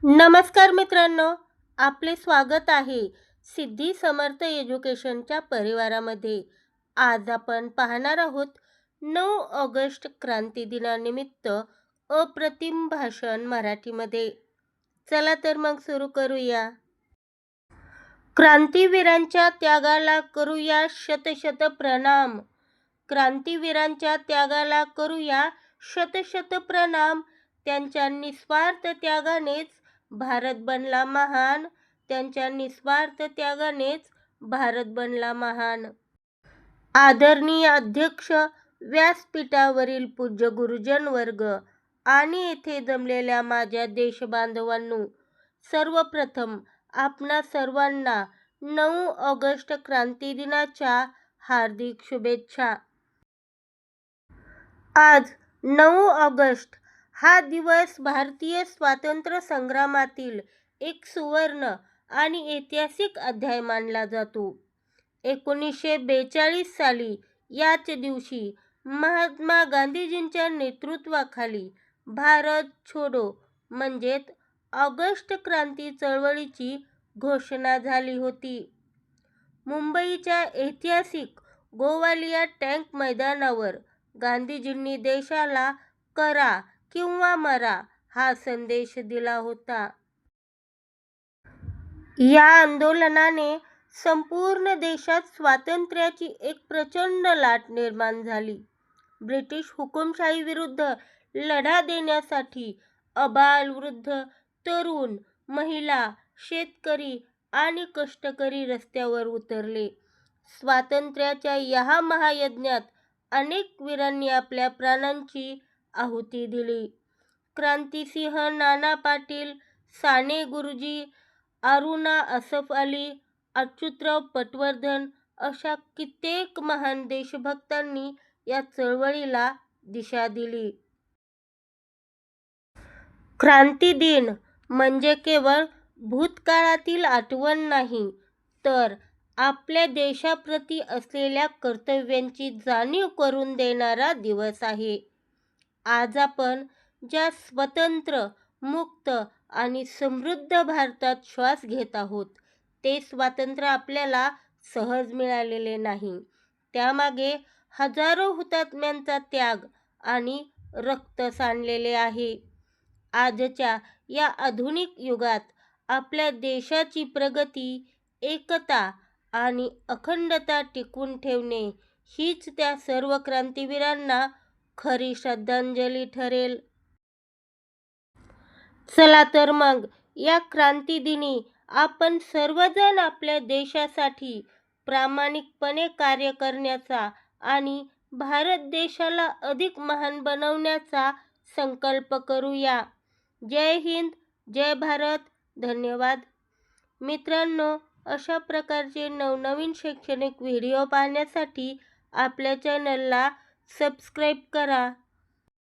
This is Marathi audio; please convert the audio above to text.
नमस्कार मित्रांनो, आपले स्वागत आहे सिद्धी समर्थ एज्युकेशनच्या परिवारामध्ये. आज आपण पाहणार आहोत 9 ऑगस्ट क्रांती दिनानिमित्त अप्रतिम भाषण मराठीमध्ये. चला तर मग सुरू करूया. क्रांतीवीरांच्या त्यागाला करूया शतशत प्रणाम. क्रांतीवीरांच्या त्यागाला करूया शतशत प्रणाम. त्यांच्या निस्वार्थ त्यागानेच भारत बनला महान. त्यांच्या निस्वार्थ त्यागानेच भारत बनला महान. आदरणीय अध्यक्ष, व्यासपीठावरील पूज्य गुरुजन वर्ग आणि येथे जमलेल्या माझ्या देशबांधवांनो, सर्वप्रथम आपणा सर्वांना 9 ऑगस्ट क्रांती दिनाच्या हार्दिक शुभेच्छा. आज 9 ऑगस्ट हा दिवस भारतीय स्वातंत्र्य संग्रामातील एक सुवर्ण आणि ऐतिहासिक अध्याय मानला जातो. 1942 साली याच दिवशी महात्मा गांधीजींच्या नेतृत्वाखाली भारत छोडो म्हणजेच ऑगस्ट क्रांती चळवळीची घोषणा झाली होती. मुंबईच्या ऐतिहासिक गोवालिया टँक मैदानावर गांधीजींनी देशाला करा किंवा मरा हा संदेश दिला होता. या आंदोलनाने संपूर्ण देशात स्वातंत्र्याची एक प्रचंड लाट निर्माण झाली. ब्रिटिश हुकुमशाही विरुद्ध लढा देण्यासाठी अबाल, वृद्ध, तरुण, महिला, शेतकरी आणि कष्टकरी रस्त्यावर उतरले. स्वातंत्र्याच्या या महायज्ञात अनेक वीरांनी आपल्या प्राणांची आहुती दिली. क्रांतिसिंह नाना पाटील, साने गुरुजी, अरुणा असफ अली, अच्युतराव पटवर्धन अशा कित्येक महान देशभक्तांनी या चळवळीला दिशा दिली. क्रांती दिन म्हणजे केवळ भूतकाळातील आठवण नाही, तर आपल्या देशाप्रती असलेल्या कर्तव्यांची जाणीव करून देणारा दिवस आहे. आज आपण ज्या स्वतंत्र, मुक्त आणि समृद्ध भारतात श्वास घेत आहोत, ते स्वातंत्र्य आपल्याला सहज मिळालेले नाही. त्यामागे हजारो हुतात्म्यांचा त्याग आणि रक्त सांडलेले आहे. आजच्या या आधुनिक युगात आपल्या देशाची प्रगती, एकता आणि अखंडता टिकवून ठेवणे हीच त्या सर्व क्रांतीवीरांना खरी श्रद्धांजली ठरेल. चला तर मग या क्रांतीदिनी आपण सर्वजण आपल्या देशासाठी प्रामाणिकपणे कार्य करण्याचा आणि भारत देशाला अधिक महान बनवण्याचा संकल्प करूया. जय हिंद, जय भारत. धन्यवाद. मित्रांनो, अशा प्रकारचे नवनवीन शैक्षणिक व्हिडिओ पाहण्यासाठी आपल्या चॅनलला सबस्क्राईब करा.